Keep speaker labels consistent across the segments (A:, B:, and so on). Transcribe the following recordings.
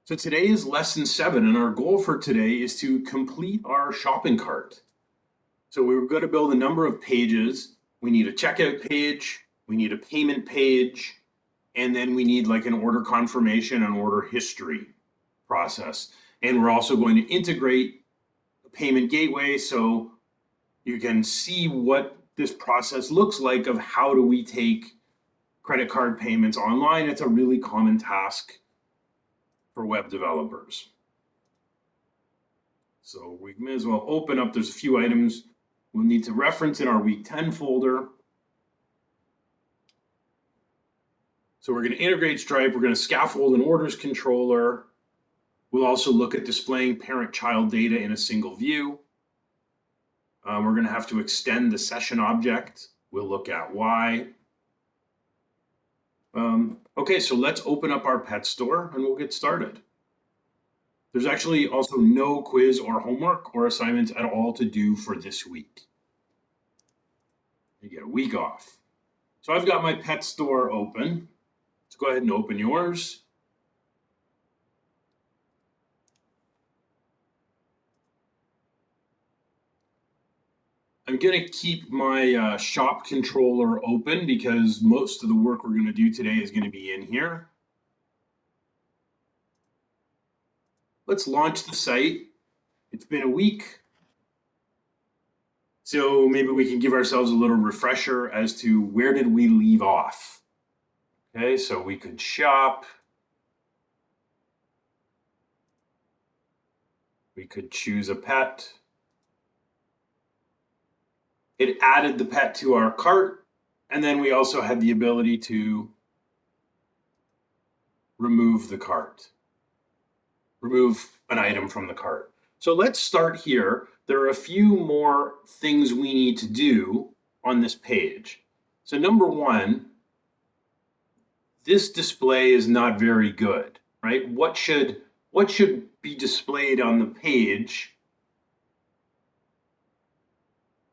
A: So today is lesson 7, and our goal for today is to complete our shopping cart. So we were going to build a number of pages. We need a checkout page, we need a payment page, and then we need like an order confirmation and order history process. And we're also going to integrate a payment gateway so you can see what this process looks like of how do we take credit card payments online. It's a really common task for web developers. So we may as well open up, there's a few items we'll need to reference in our week 10 folder. So we're going to integrate Stripe, we're going to scaffold an orders controller. We'll also look at displaying parent-child data in a single view. We're going to have to extend the session object. We'll look at why. Okay, so let's open up our pet store and we'll get started. There's actually also no quiz or homework or assignments at all to do for this week. You get a week off. So I've got my pet store open. Let's go ahead and open yours. I'm going to keep my shop controller open because most of the work we're going to do today is going to be in here. Let's launch the site. It's been a week. So maybe we can give ourselves a little refresher as to where did we leave off. Okay, so we could shop. We could choose a pet. It added the pet to our cart, and then we also had the ability to remove the cart, remove an item from the cart. So let's start here. There are a few more things we need to do on this page. So number one, this display is not very good, right? What should be displayed on the page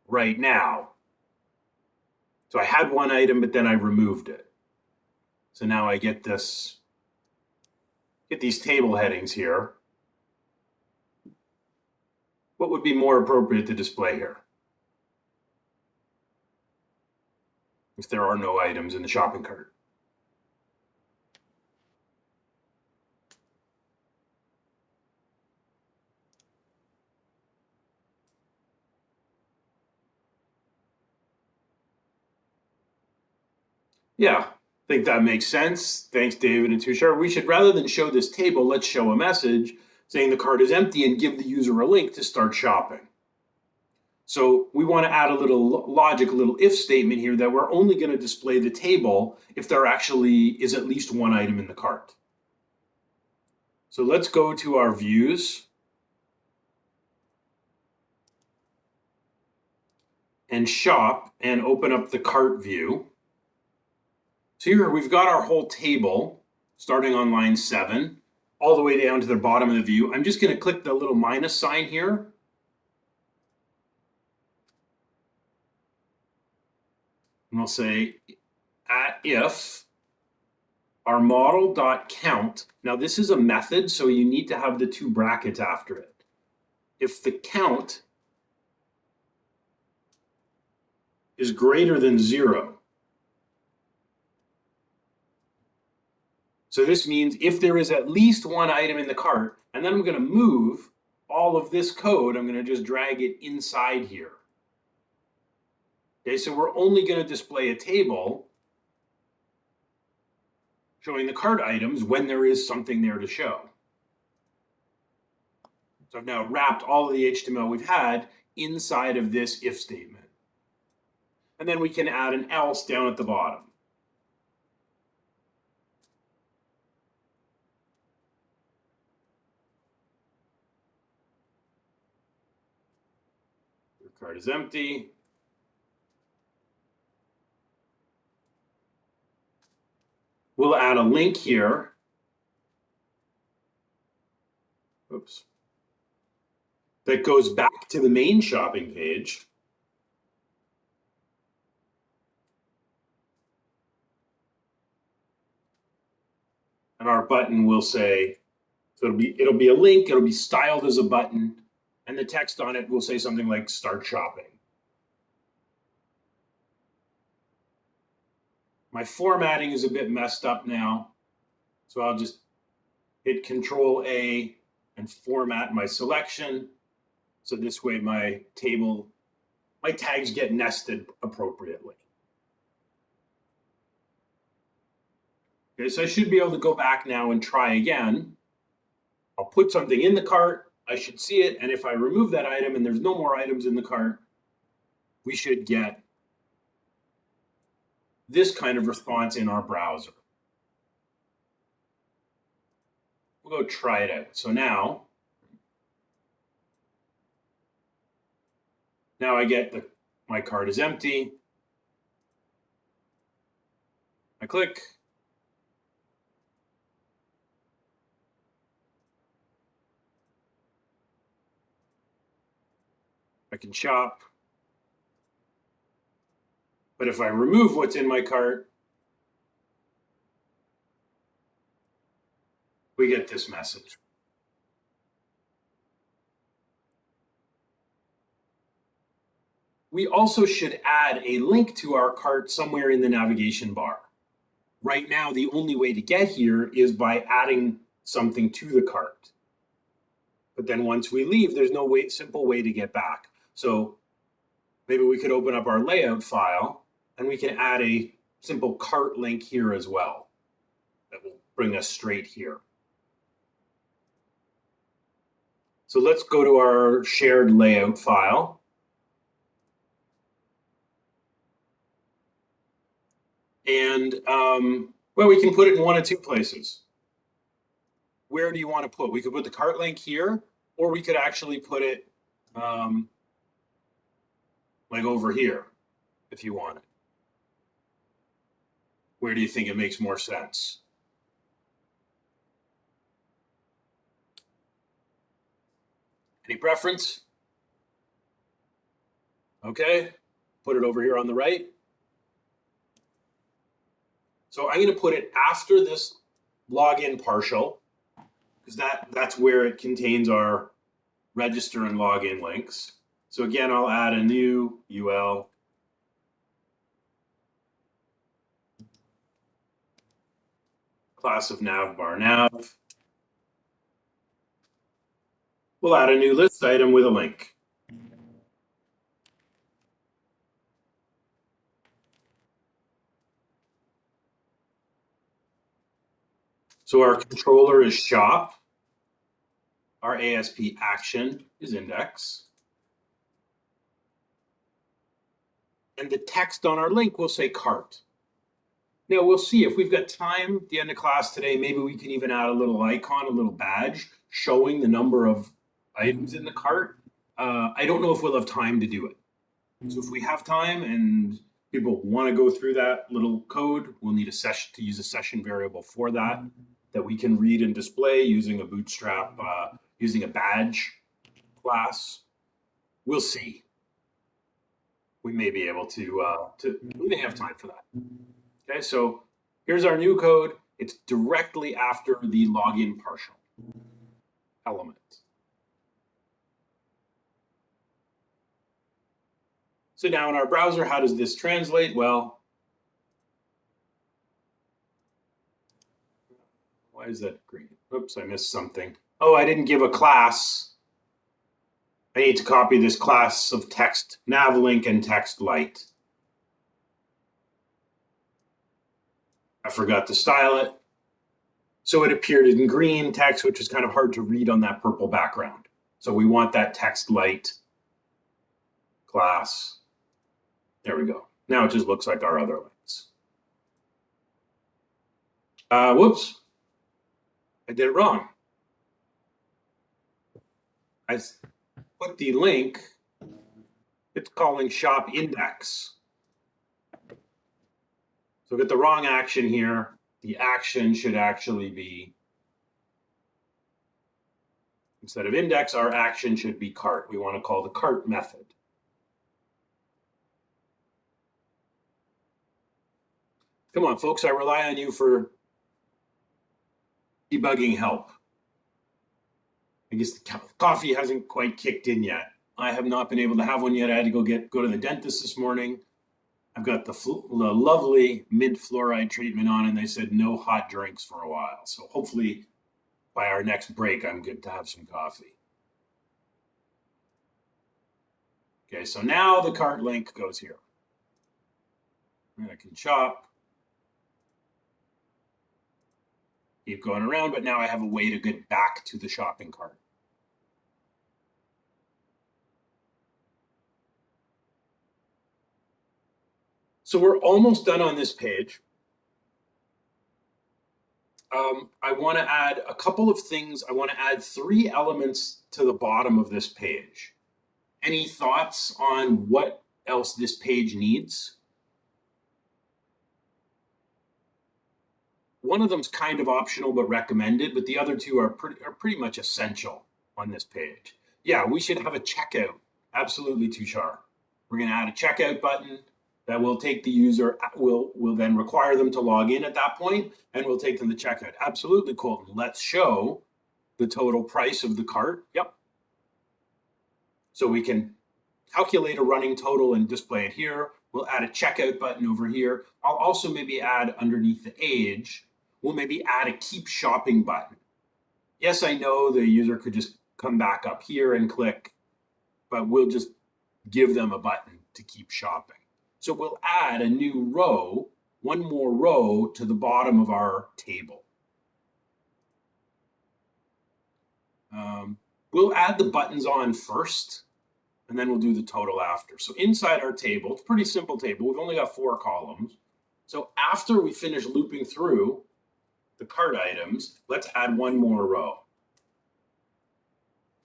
A: right now? So I had one item, but then I removed it. So now I get these table headings here. What would be more appropriate to display here if there are no items in the shopping cart? Yeah, I think that makes sense. Thanks, David and Tushar. We should, rather than show this table, let's show a message saying the cart is empty and give the user a link to start shopping. So we want to add a little logic, a little if statement here that we're only going to display the table if there actually is at least one item in the cart. So let's go to our views and shop and open up the cart view. So here we've got our whole table starting on line 7 all the way down to the bottom of the view. I'm just going to click the little minus sign here. And I'll say if our model.count. Now this is a method, so you need to have the 2 brackets after it. If the count is greater than 0. So this means if there is at least one item in the cart, and then I'm going to move all of this code, I'm going to just drag it inside here. Okay, so we're only going to display a table showing the cart items when there is something there to show. So I've now wrapped all of the HTML we've had inside of this if statement. And then we can add an else down at the bottom. Your cart is empty. We'll add a link here. Oops. That goes back to the main shopping page. And our button will say So it'll be a link, it'll be styled as a button, and the text on it will say something like start shopping. My formatting is a bit messed up now, so I'll just hit Control A and format my selection. So this way my tags get nested appropriately. Okay, so I should be able to go back now and try again. I'll put something in the cart, I should see it, and if I remove that item and there's no more items in the cart, we should get this kind of response in our browser. We'll go try it out. So now I get my cart is empty. I click. I can shop. But if I remove what's in my cart, we get this message. We also should add a link to our cart somewhere in the navigation bar. Right now, the only way to get here is by adding something to the cart. But then once we leave, there's no simple way to get back. So maybe we could open up our layout file and we can add a simple cart link here as well. That will bring us straight here. So let's go to our shared layout file. And, well, we can put it in one of two places. Where do you want to put? We could put the cart link here, or we could actually put it like over here, if you want it. Where do you think it makes more sense? Any preference? Okay, put it over here on the right. So I'm going to put it after this login partial, because that's where it contains our register and login links. So again, I'll add a new UL. Class of navbar nav. We'll add a new list item with a link. So our controller is shop. Our ASP action is index. And the text on our link will say cart. Now we'll see if we've got time at the end of class today, maybe we can even add a little icon, a little badge showing the number of items in the cart. I don't know if we'll have time to do it. So if we have time and people want to go through that little code, we'll need a session to use a session variable for that we can read and display using a bootstrap, using a badge class. We'll see. We may be able to we may have time for that. Okay, so here's our new code. It's directly after the login partial element. So now in our browser, how does this translate? Well, why is that green? Oops, I missed something. Oh, I didn't give a class. I need to copy this class of text navlink and text light. I forgot to style it. So it appeared in green text, which is kind of hard to read on that purple background. So we want that text light class. There we go. Now it just looks like our other links. Whoops. I did it wrong. I put the link, it's calling shop index. So get the wrong action here. The action should actually be, instead of index, our action should be cart. We want to call the cart method. Come on, folks, I rely on you for debugging help. I guess the coffee hasn't quite kicked in yet. I have not been able to have one yet. I had to go to the dentist this morning. I've got the lovely mint fluoride treatment on, and they said no hot drinks for a while. So hopefully by our next break, I'm good to have some coffee. Okay, so now the cart link goes here. And I can shop. Keep going around, but now I have a way to get back to the shopping cart. So we're almost done on this page. I want to add a couple of things. I want to add 3 elements to the bottom of this page. Any thoughts on what else this page needs? One of them's kind of optional but recommended, but the other 2 are pretty much essential on this page. Yeah, we should have a checkout. Absolutely, Tushar. We're going to add a checkout button that will take the user, will then require them to log in at that point, and will take them to checkout. Absolutely, Colton. Let's show the total price of the cart. Yep. So we can calculate a running total and display it here. We'll add a checkout button over here. I'll also maybe add underneath the age, we'll maybe add a keep shopping button. Yes, I know the user could just come back up here and click, but we'll just give them a button to keep shopping. So we'll add a new row, one more row to the bottom of our table. We'll add the buttons on first, and then we'll do the total after. So inside our table, it's a pretty simple table. We've only got 4 columns. So after we finish looping through the cart items, let's add one more row.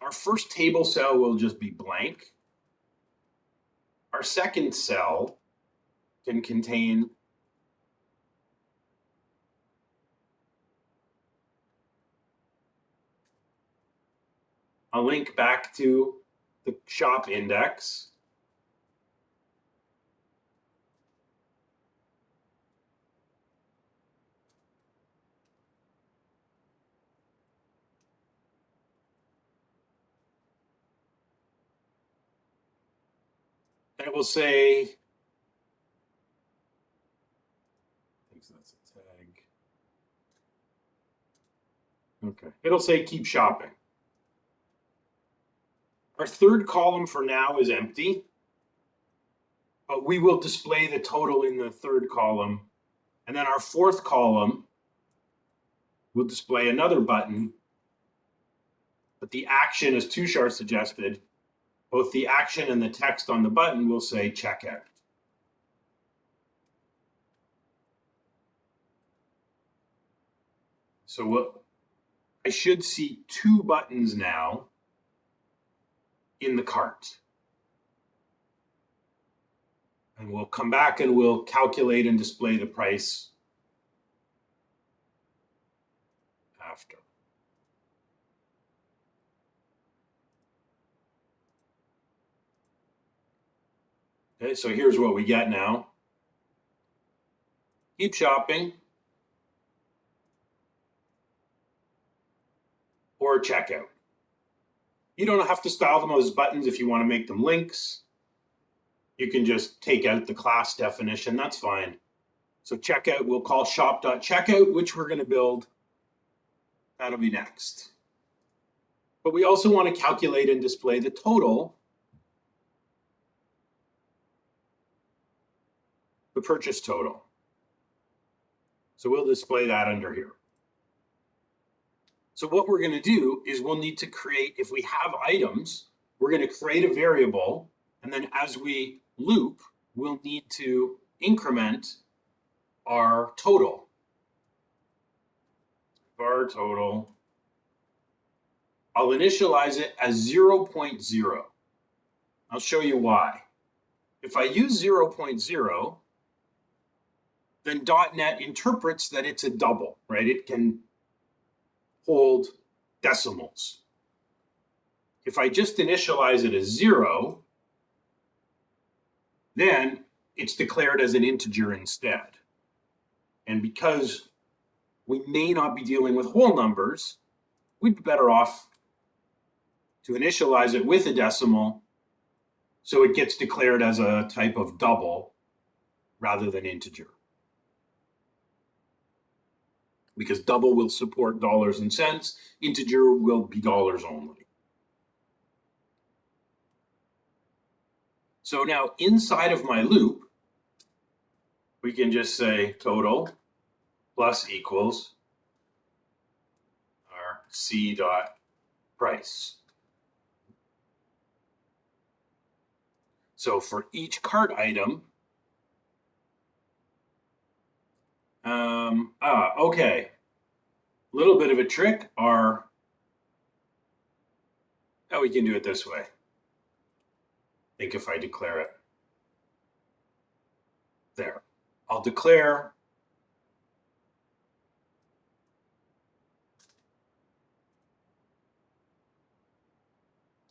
A: Our first table cell will just be blank. Our second cell can contain a link back to the shop index. And it will say, I think that's a tag. Okay, it'll say keep shopping. Our third column for now is empty, but we will display the total in the third column. And then our fourth column will display another button, but the action, as Tushar suggested, both the action and the text on the button will say checkout. So I should see 2 buttons now in the cart. And we'll come back and we'll calculate and display the price after. Okay, so here's what we get now. Keep shopping or checkout. You don't have to style them as buttons if you want to make them links. You can just take out the class definition, that's fine. So checkout, we'll call shop.checkout, which we're going to build. That'll be next. But we also want to calculate and display the total, the purchase total. So we'll display that under here. So what we're going to do is we'll need to create, if we have items, we're going to create a variable, and then as we loop, we'll need to increment our total. Var total. I'll initialize it as 0.0. I'll show you why. If I use 0.0, then .NET interprets that it's a double, right? It can hold decimals. If I just initialize it as 0, then it's declared as an integer instead. And because we may not be dealing with whole numbers, we'd be better off to initialize it with a decimal, so it gets declared as a type of double rather than integer. Because double will support dollars and cents, integer will be dollars only. So now inside of my loop, we can just say total plus equals our C dot price. So for each cart item, okay. A little bit of a trick are, we can do it this way. I think if I declare it there, I'll declare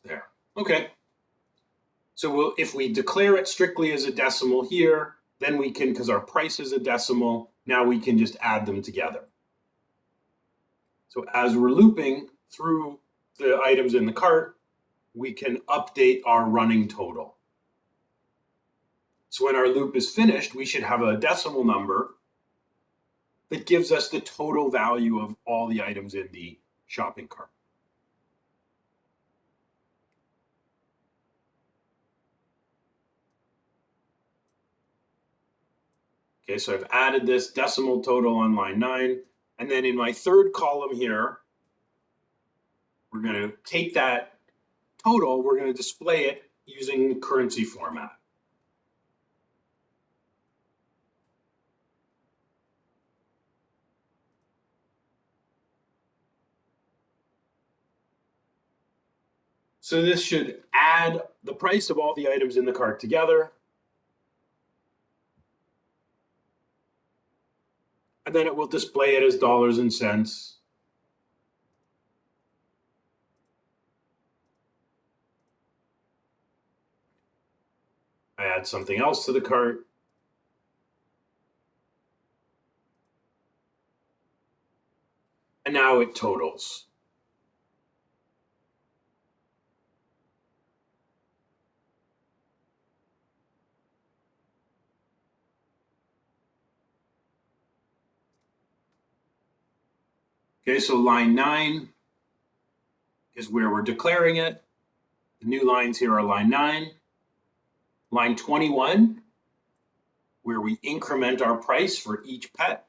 A: there. Okay. So if we declare it strictly as a decimal here, then we can, because our price is a decimal, now we can just add them together. So as we're looping through the items in the cart, we can update our running total. So when our loop is finished, we should have a decimal number that gives us the total value of all the items in the shopping cart. Okay, so I've added this decimal total on line 9. And then in my third column here, we're going to take that total, we're going to display it using currency format. So this should add the price of all the items in the cart together. And then it will display it as dollars and cents. I add something else to the cart. And now it totals. Okay, so line 9 is where we're declaring it. The new lines here are line 9. Line 21, where we increment our price for each pet.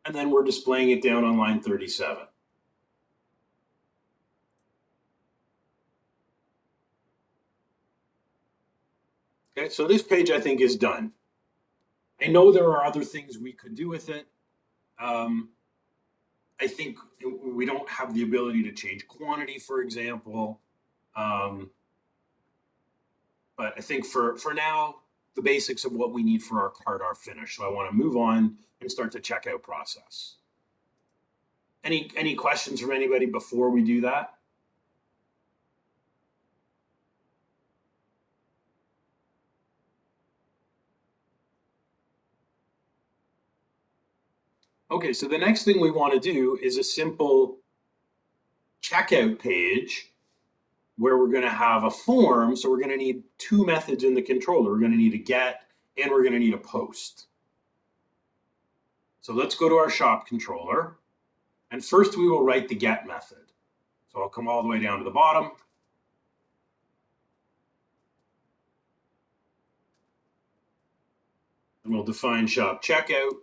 A: And then we're displaying it down on line 37. Okay, so this page I think is done. I know there are other things we could do with it. I think we don't have the ability to change quantity, for example. But I think for now, the basics of what we need for our cart are finished. So I want to move on and start the checkout process. Any questions from anybody before we do that? Okay, so the next thing we want to do is a simple checkout page where we're going to have a form. So we're going to need two methods in the controller. We're going to need a get and we're going to need a post. So let's go to our shop controller. And first we will write the get method. So I'll come all the way down to the bottom. And we'll define shop checkout.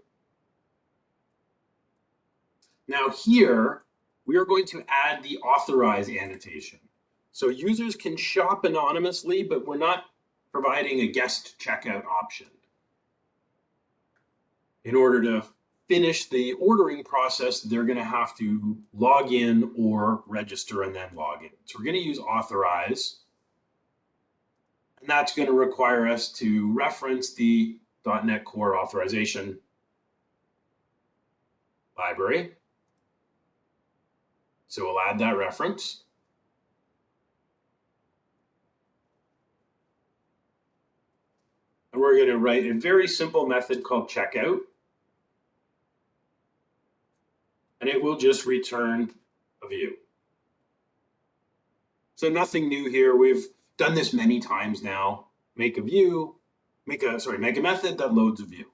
A: Now here, we are going to add the authorize annotation. So users can shop anonymously, but we're not providing a guest checkout option. In order to finish the ordering process, they're going to have to log in or register and then log in. So we're going to use authorize. And that's going to require us to reference the .NET Core authorization library. So we'll add that reference. And we're going to write a very simple method called checkout. And it will just return a view. So nothing new here. We've done this many times now. Make a view, make a method that loads a view.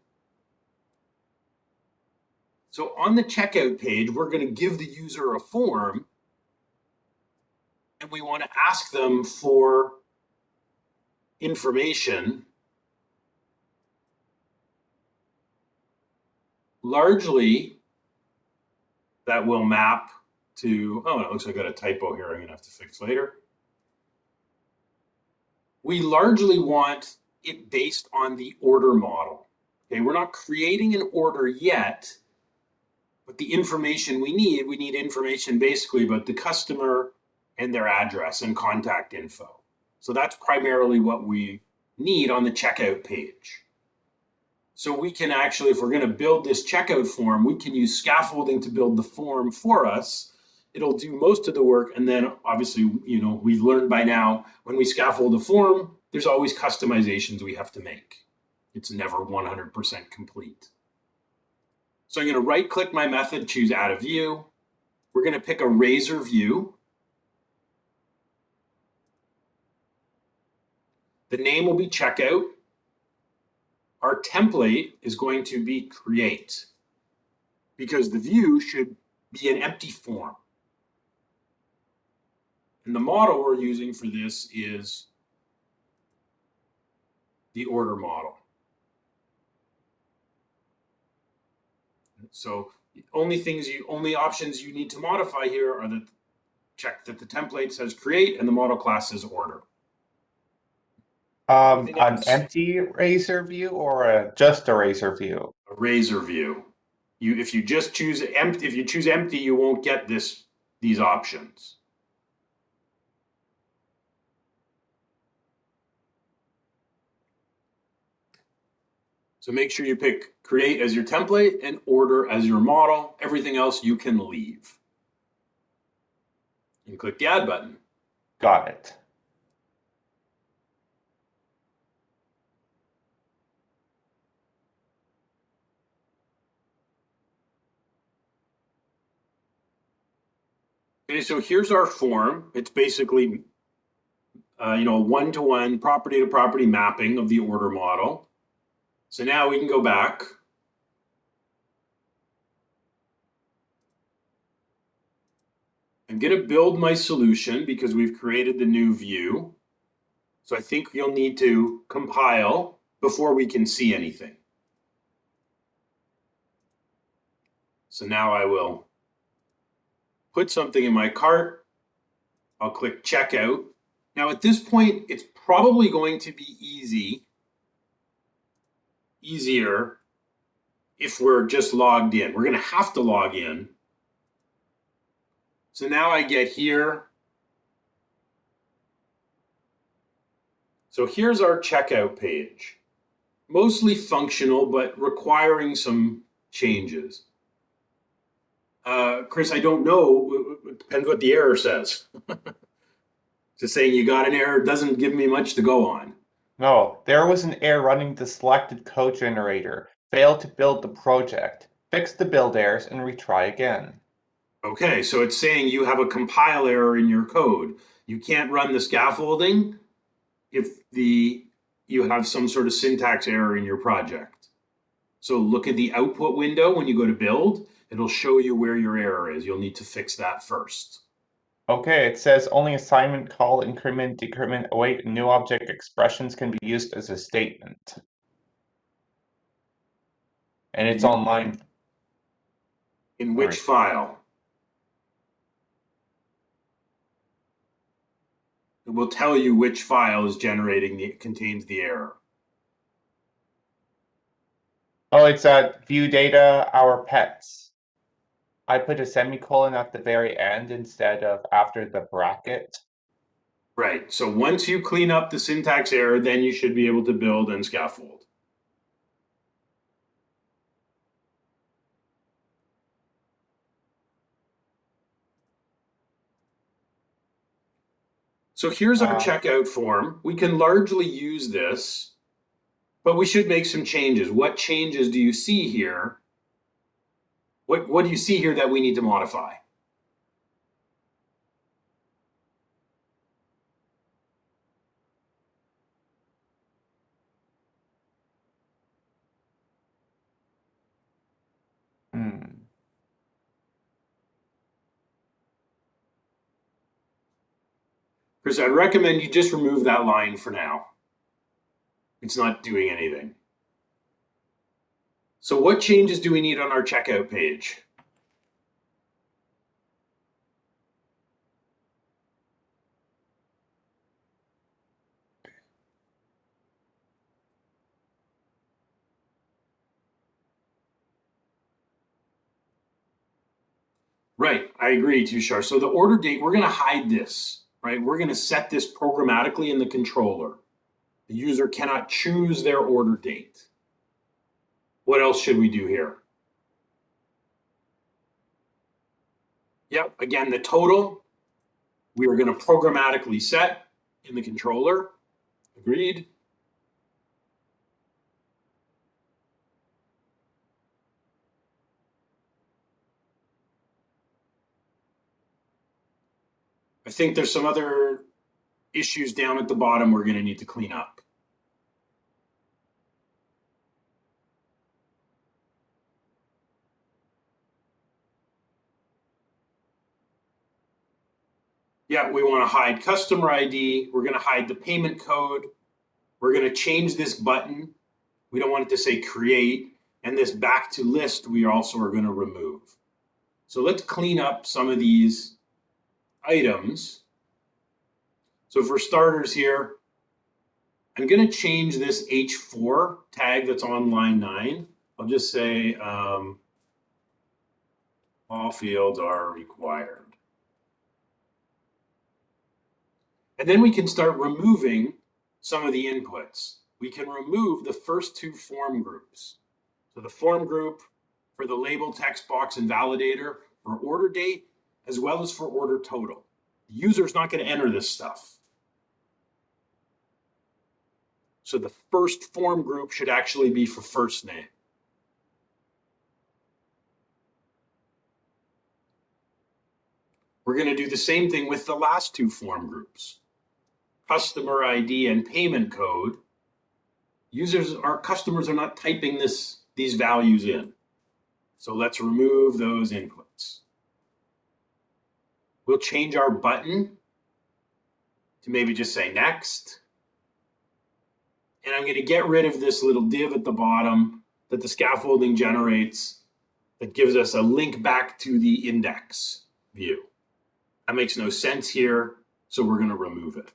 A: So on the checkout page, we're going to give the user a form, and we want to ask them for information. Largely, that will map to, oh, it looks like I got a typo here I'm going to have to fix later. We largely want it based on the order model. Okay, we're not creating an order yet, but the information we need information basically about the customer and their address and contact info. So that's primarily what we need on the checkout page. So we can actually, if we're going to build this checkout form, we can use scaffolding to build the form for us. It'll do most of the work. And then obviously, we've learned by now, when we scaffold a form, there's always customizations we have to make. It's never 100% complete. So I'm going to right click my method, choose add a view. We're going to pick a razor view. The name will be checkout. Our template is going to be create, because the view should be an empty form. And the model we're using for this is the order model. So the only options you need to modify here are that check that the template says create and the model class says order.
B: An empty razor view or just a razor view?
A: A razor view. If you just choose empty, if you choose empty, you won't get these options. So make sure you pick create as your template and order as your model. Everything else you can leave. And click the add button.
B: Got it.
A: Okay, so here's our form. It's basically one-to-one, property-to-property mapping of the order model. So now we can go back. I'm going to build my solution because we've created the new view. So I think you'll need to compile before we can see anything. So now I will put something in my cart. I'll click checkout. Now at this point, it's probably going to be easier if we're just logged in. We're going to have to log in. So now I get here. So here's our checkout page. Mostly functional, but requiring some changes. Chris, I don't know. It depends what the error says. Just saying you got an error doesn't give me much to go on.
B: No, there was an error running the selected code generator. Failed to build the project. Fix the build errors and retry again.
A: Okay, so it's saying you have a compile error in your code. You can't run the scaffolding if you have some sort of syntax error in your project. So look at the output window when you go to build. It'll show you where your error is. You'll need to fix that first.
B: Okay, it says only assignment, call, increment, decrement, await, and new object expressions can be used as a statement. And it's online.
A: In which file? It will tell you which file is contains the error.
B: Oh, it's view data, our pets. I put a semicolon at the very end instead of after the bracket.
A: Right. So once you clean up the syntax error, then you should be able to build and scaffold. So here's our checkout form. We can largely use this, but we should make some changes. What changes do you see here? What do you see here that we need to modify? Chris, I'd recommend you just remove that line for now. It's not doing anything. So what changes do we need on our checkout page? Right, I agree, Tushar. So the order date, we're going to hide this, right? We're going to set this programmatically in the controller. The user cannot choose their order date. What else should we do here? Yep, again, the total, we are going to programmatically set in the controller. Agreed. I think there's some other issues down at the bottom we're going to need to clean up. Yeah, we want to hide customer ID. We're going to hide the payment code. We're going to change this button. We don't want it to say create. And this back to list, we also are going to remove. So let's clean up some of these items. So for starters here, I'm going to change this H4 tag that's on line 9. I'll just say all fields are required. And then we can start removing some of the inputs. We can remove the first two form groups. So the form group for the label, text box, and validator for order date, as well as for order total. The user is not going to enter this stuff. So the first form group should actually be for first name. We're going to do the same thing with the last two form groups. Customer ID and payment code. Our customers are not typing these values in. So let's remove those inputs. We'll change our button to maybe just say next. And I'm going to get rid of this little div at the bottom that the scaffolding generates that gives us a link back to the index view. That makes no sense here, so we're going to remove it.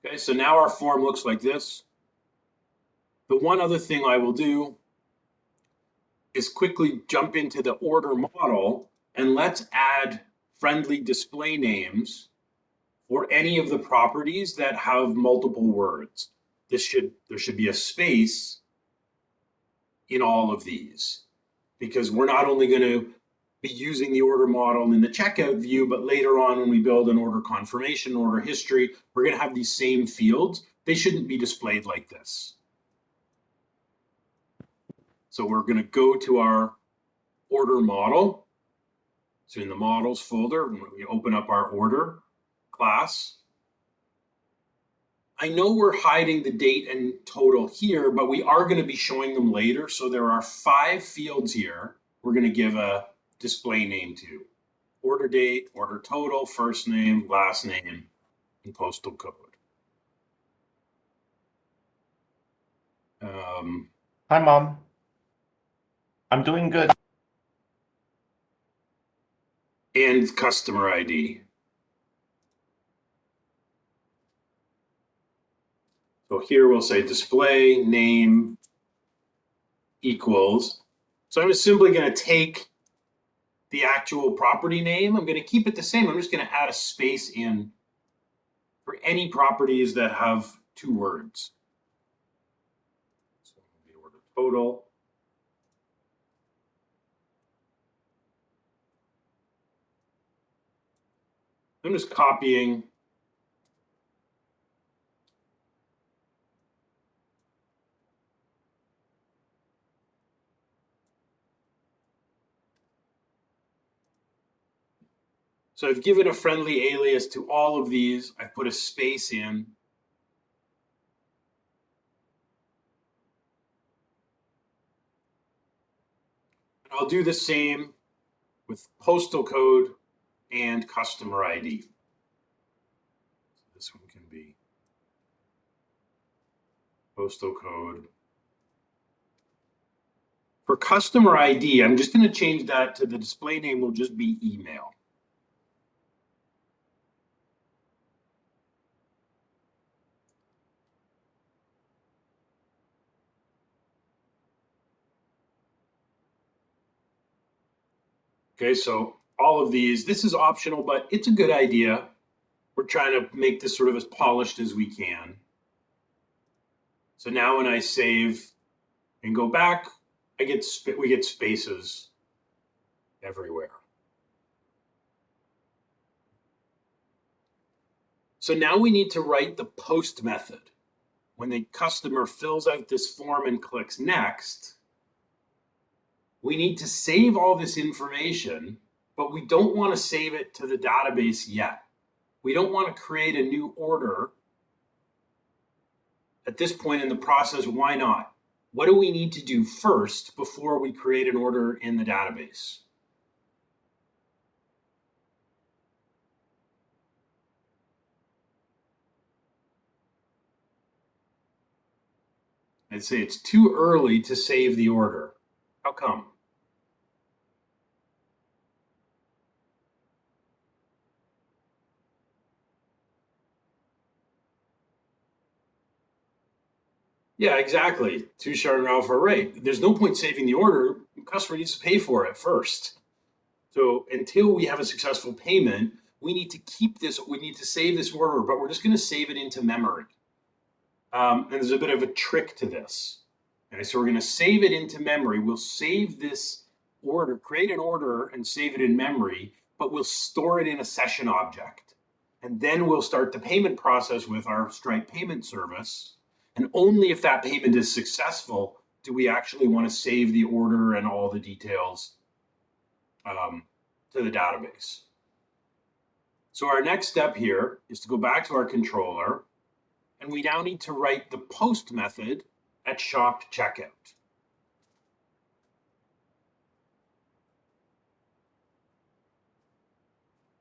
A: Okay, so now our form looks like this. The one other thing I will do is quickly jump into the order model and let's add friendly display names for any of the properties that have multiple words. There should be a space in all of these because we're not only going to be using the order model in the checkout view, but later on when we build an order confirmation, order history, we're going to have these same fields. They shouldn't be displayed like this. So we're going to go to our order model. So in the models folder, we open up our order class. I know we're hiding the date and total here, but we are going to be showing them later. So there are 5 fields here we're going to give a display name to. Order date, order total, first name, last name, and postal code.
B: Hi, Mom. I'm doing good.
A: And customer ID. So here we'll say display name equals. So I'm just simply going to take the actual property name. I'm going to keep it the same. I'm just going to add a space in for any properties that have 2 words. So the order total. I'm just copying So I've given a friendly alias to all of these. I've put a space in. I'll do the same with postal code and customer ID. This one can be postal code. For customer ID, I'm just going to change that to the display name will just be email. Okay, so all of these, this is optional, but it's a good idea. We're trying to make this sort of as polished as we can. So now when I save and go back, we get spaces everywhere. So now we need to write the post method. When the customer fills out this form and clicks next, we need to save all this information, but we don't want to save it to the database yet. We don't want to create a new order at this point in the process. Why not? What do we need to do first before we create an order in the database? I'd say it's too early to save the order. How come? Yeah, exactly. Tushar and Ralph are right. There's no point saving the order. The customer needs to pay for it first. So until we have a successful payment, we need to keep this, we need to save this order, but we're just going to save it into memory. And there's a bit of a trick to this. Okay, so we're going to save it into memory. We'll save this order, create an order and save it in memory, but we'll store it in a session object. And then we'll start the payment process with our Stripe payment service. And only if that payment is successful do we actually want to save the order and all the details to the database. So our next step here is to go back to our controller, and we now need to write the post method at shop checkout.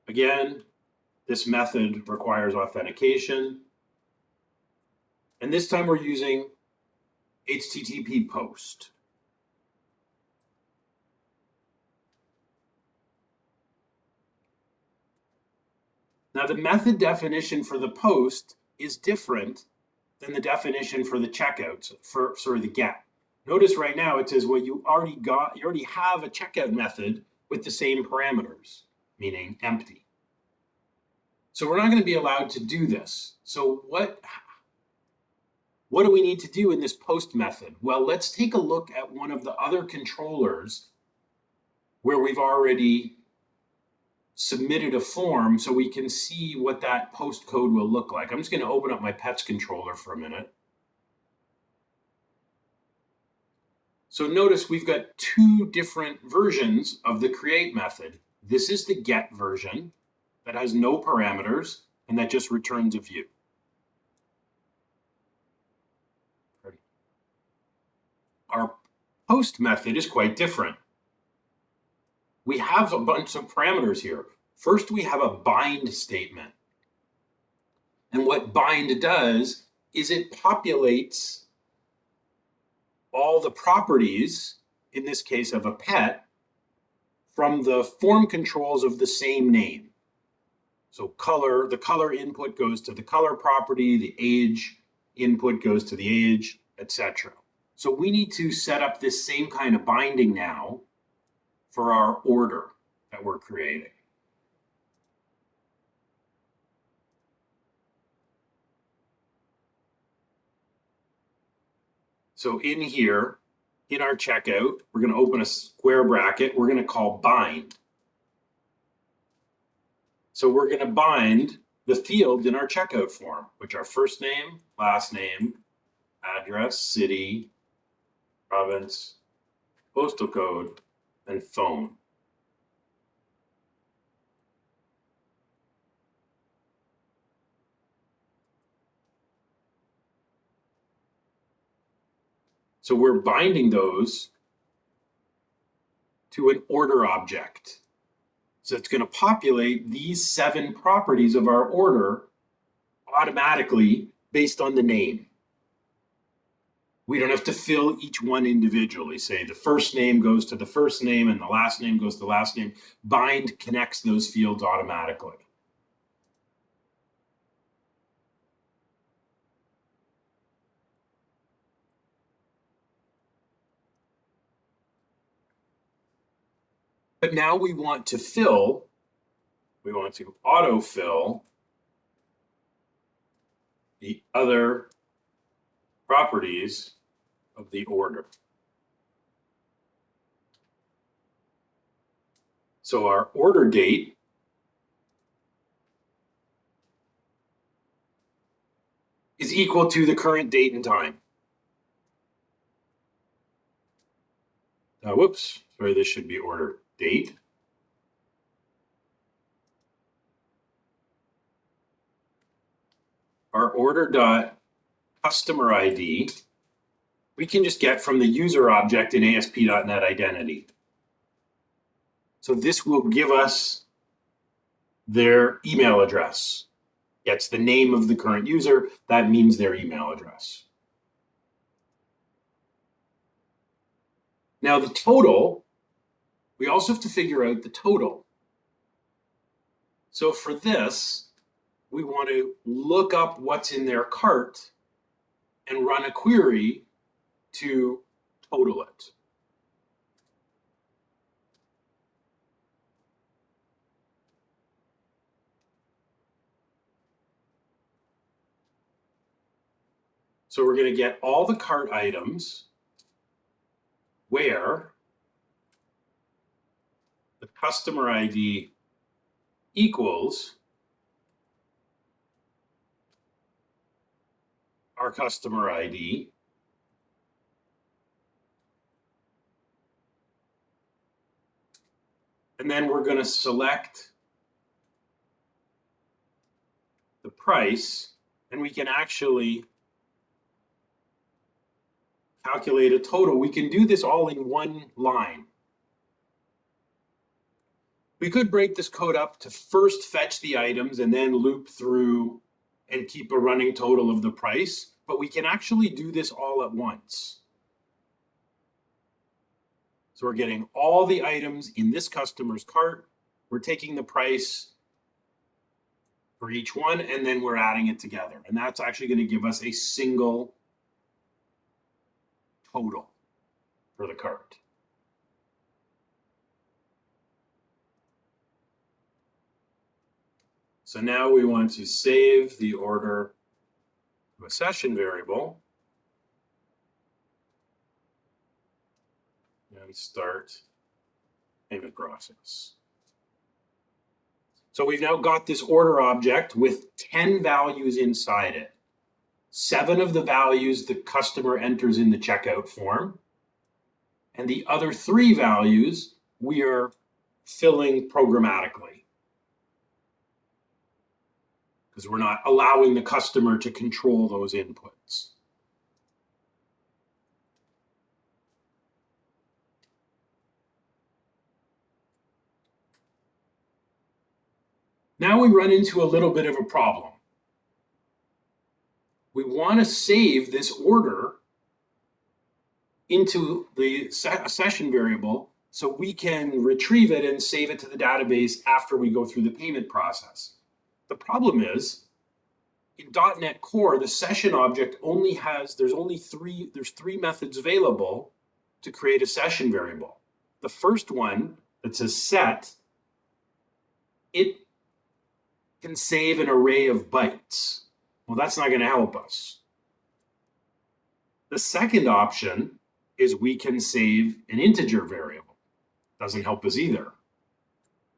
A: Again, this method requires authentication. And this time we're using HTTP post. Now the method definition for the post is different than the definition for the checkouts, for the get. Notice right now it says, well, you already have a checkout method with the same parameters, meaning empty. So we're not going to be allowed to do this. So what do we need to do in this post method? Well, let's take a look at one of the other controllers where we've already submitted a form so we can see what that post code will look like. I'm just going to open up my pets controller for a minute. So notice we've got two different versions of the create method. This is the get version that has no parameters and that just returns a view. Our post method is quite different. We have a bunch of parameters here. First, we have a bind statement. And what bind does is it populates all the properties, in this case of a pet, from the form controls of the same name. So color, the color input goes to the color property, the age input goes to the age, etc. So we need to set up this same kind of binding now for our order that we're creating. So in here, in our checkout, we're going to open a square bracket. We're going to call bind. So we're going to bind the fields in our checkout form, which are first name, last name, address, city, province, postal code, and phone. So we're binding those to an order object. So it's going to populate these 7 properties of our order automatically based on the name. We don't have to fill each one individually. Say the first name goes to the first name and the last name goes to the last name. Bind connects those fields automatically. But now we want to autofill the other properties of the order. So our order date is equal to the current date and time. Whoops, sorry, this should be order date. Our order.customer ID, we can just get from the user object in ASP.NET Identity. So this will give us their email address. Gets the name of the current user, that means their email address. Now the total, we also have to figure out the total. So for this, we want to look up what's in their cart and run a query to total it. So we're going to get all the cart items where the customer ID equals our customer ID and then we're going to select the price and we can actually calculate a total. We can do this all in one line. We could break this code up to first fetch the items and then loop through and keep a running total of the price, but we can actually do this all at once. So we're getting all the items in this customer's cart, we're taking the price for each one, and then we're adding it together. And that's actually going to give us a single total for the cart. So now we want to save the order to a session variable and start payment process. So we've now got this order object with 10 values inside it. 7 of the values the customer enters in the checkout form, and the other 3 values we are filling programmatically because we're not allowing the customer to control those inputs. Now we run into a little bit of a problem. We want to save this order into the session variable so we can retrieve it and save it to the database after we go through the payment process. The problem is, in .NET Core, the session object only has, there's 3 methods available to create a session variable. The first one that says set, it can save an array of bytes. Well, that's not going to help us. The second option is we can save an integer variable. Doesn't help us either.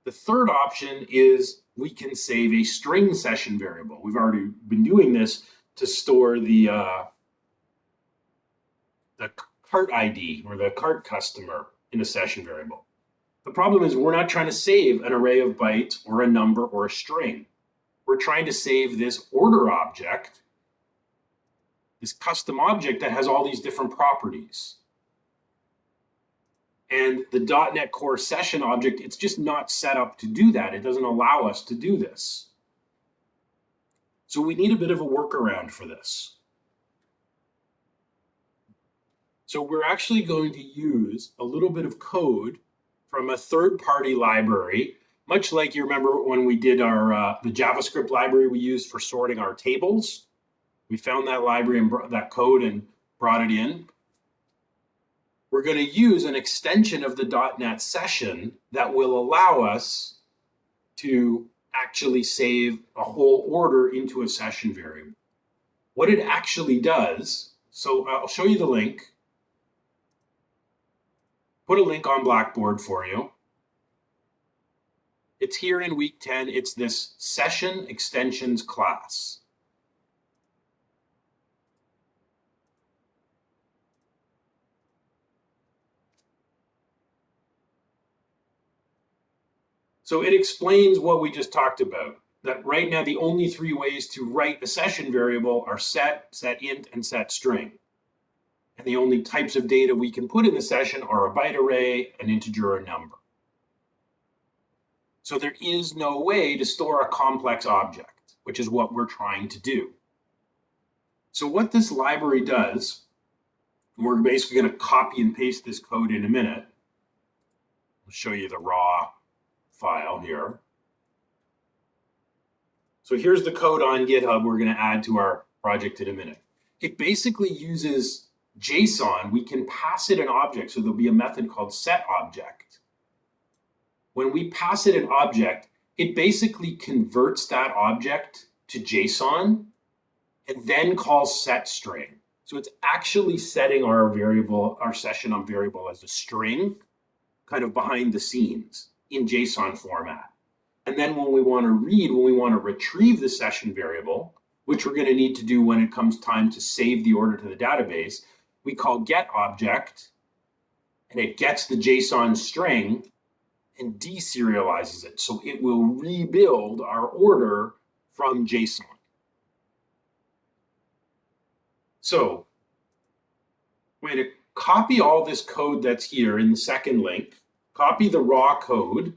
A: The third option is we can save a string session variable. We've already been doing this to store the cart ID or the cart customer in a session variable. The problem is we're not trying to save an array of bytes or a number or a string. We're trying to save this order object, this custom object that has all these different properties. And the .NET Core session object, it's just not set up to do that. It doesn't allow us to do this. So we need a bit of a workaround for this. So we're actually going to use a little bit of code from a third-party library, much like you remember when we did our the JavaScript library we used for sorting our tables. We found that library and that code and brought it in. We're going to use an extension of the .NET session that will allow us to actually save a whole order into a session variable. What it actually does, so I'll show you the link. Put a link on Blackboard for you. It's here in week 10. It's this session extensions class. So it explains what we just talked about, that right now the only three ways to write a session variable are set, setInt, and setString. And the only types of data we can put in the session are a byte array, an integer, or a number. So there is no way to store a complex object, which is what we're trying to do. So what this library does, we're basically going to copy and paste this code in a minute. I'll show you the raw file here. So here's the code on GitHub we're going to add to our project in a minute. It basically uses JSON. We can pass it an object, so there'll be a method called setObject. When we pass it an object, it basically converts that object to JSON and then calls setString. So it's actually setting our variable, our session on variable as a string, kind of behind the scenes in JSON format. And then when we want to read, when we want to retrieve the session variable, which we're going to need to do when it comes time to save the order to the database, we call getObject, and it gets the JSON string and deserializes it. So it will rebuild our order from JSON. So I'm going to copy all this code that's here in the second link, copy the raw code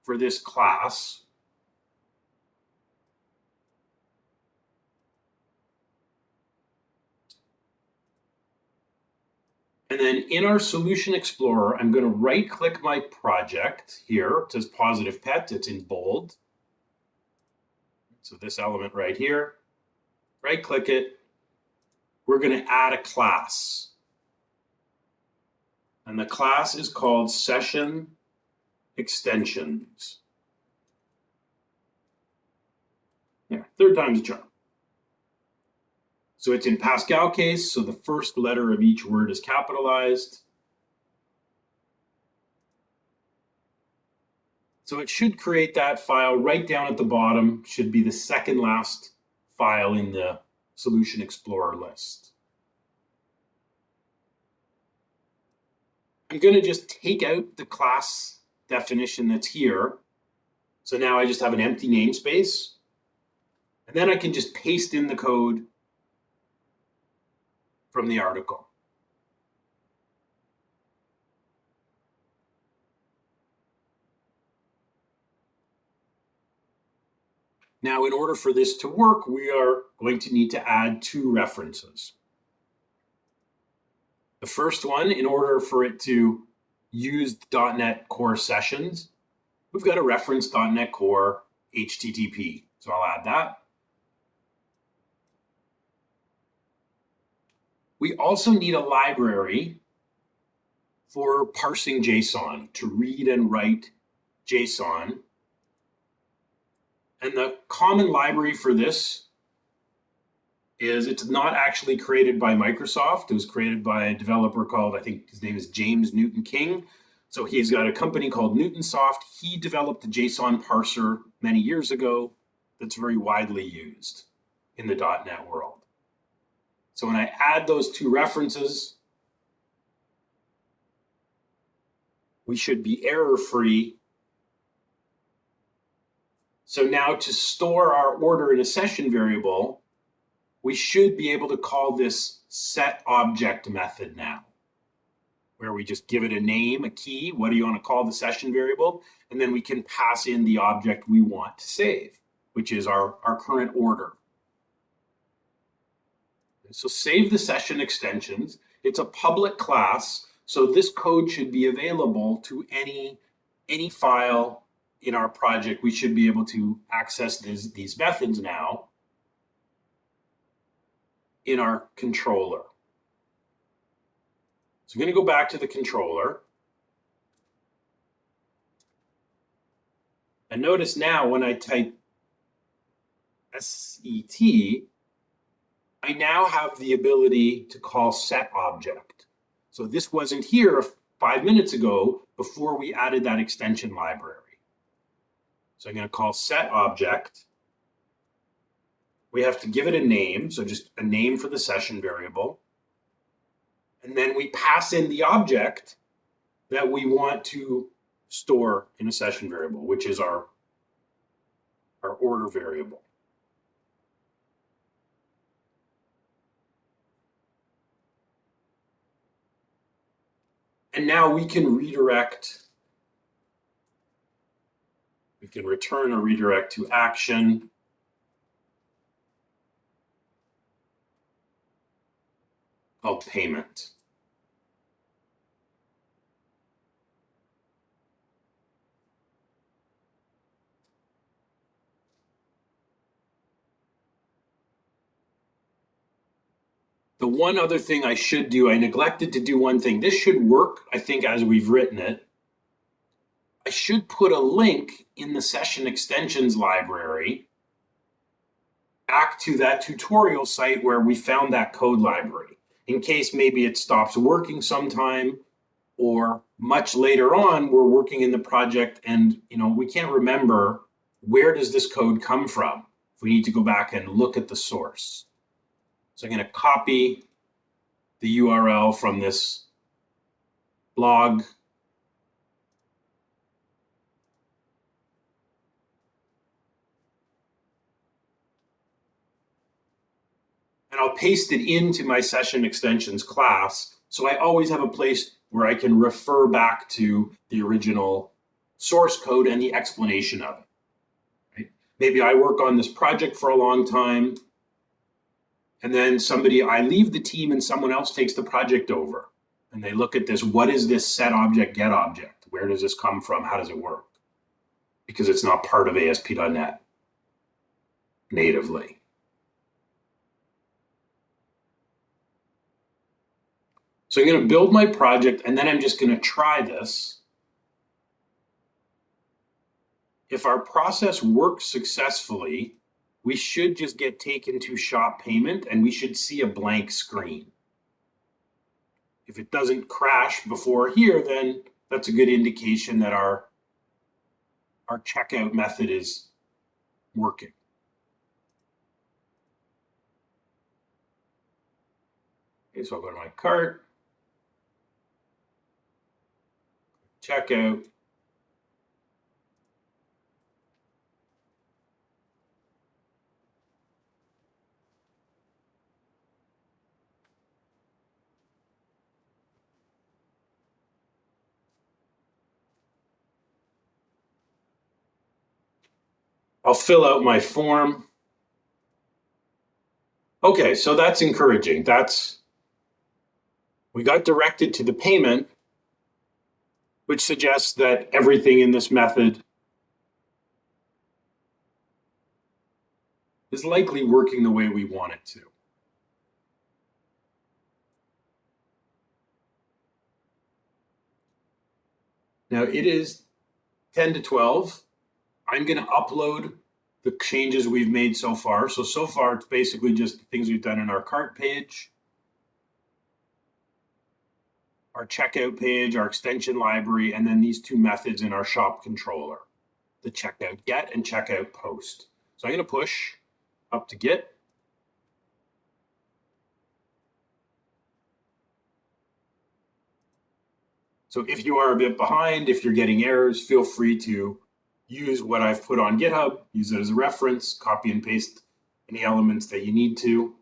A: for this class. And then in our Solution Explorer, I'm going to right-click my project here. It says positive pet. It's in bold. So this element right here, right-click it. We're going to add a class. And the class is called Session Extensions. Yeah, third time's a charm. So it's in Pascal case, so the first letter of each word is capitalized. So it should create that file right down at the bottom, should be the second last file in the Solution Explorer list. I'm going to just take out the class definition that's here. So now I just have an empty namespace. And then I can just paste in the code from the article. Now, in order for this to work, we are going to need to add two references. The first one, in order for it to use .NET Core sessions, we've got to reference .NET Core HTTP. So I'll add that. We also need a library for parsing JSON, to read and write JSON. And the common library for this is, it's not actually created by Microsoft. It was created by a developer called, I think his name is James Newton King. So he's got a company called Newtonsoft. He developed a JSON parser many years ago that's very widely used in the .NET world. So when I add those two references, we should be error-free. So now to store our order in a session variable, we should be able to call this set object method now, where we just give it a name, a key, what do you want to call the session variable, and then we can pass in the object we want to save, which is our current order. So save the session extensions. It's a public class, so this code should be available to any file in our project. We should be able to access these methods now in our controller. So I'm going to go back to the controller. And notice now when I type SET, I now have the ability to call set object. So this wasn't here 5 minutes ago before we added that extension library. So I'm going to call set object. We have to give it a name, so just a name for the session variable. And then we pass in the object that we want to store in a session variable, which is our order variable. And now we can redirect. We can return or redirect to action. Called payment. The one other thing I should do, I neglected to do one thing. This should work, I think, as we've written it. I should put a link in the session extensions library back to that tutorial site where we found that code library, in case maybe it stops working sometime, or much later on, we're working in the project and we can't remember where does this code come from. We need to go back and look at the source. So I'm going to copy the URL from this blog. And I'll paste it into my session extensions class. So I always have a place where I can refer back to the original source code and the explanation of it. Right? Maybe I work on this project for a long time, and then I leave the team and someone else takes the project over. And they look at this, what is this set object, get object? Where does this come from? How does it work? Because it's not part of ASP.NET natively. So I'm going to build my project, and then I'm just going to try this. If our process works successfully, we should just get taken to shop payment, and we should see a blank screen. If it doesn't crash before here, then that's a good indication that our checkout method is working. Okay, so I'll go to my cart, checkout. I'll fill out my form. Okay, so that's encouraging. We got directed to the payment, which suggests that everything in this method is likely working the way we want it to. Now it is 10 to 12. I'm going to upload the changes we've made so far. So far, it's basically just the things we've done in our cart page, our checkout page, our extension library, and then these two methods in our shop controller, the checkout get and checkout post. So I'm going to push up to get. So if you are a bit behind, if you're getting errors, feel free to use what I've put on GitHub, use it as a reference, copy and paste any elements that you need to.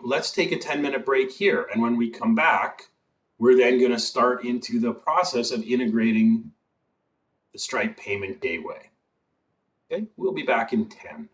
A: Let's take a 10-minute break here. And when we come back, we're then going to start into the process of integrating the Stripe payment gateway. Okay, we'll be back in 10.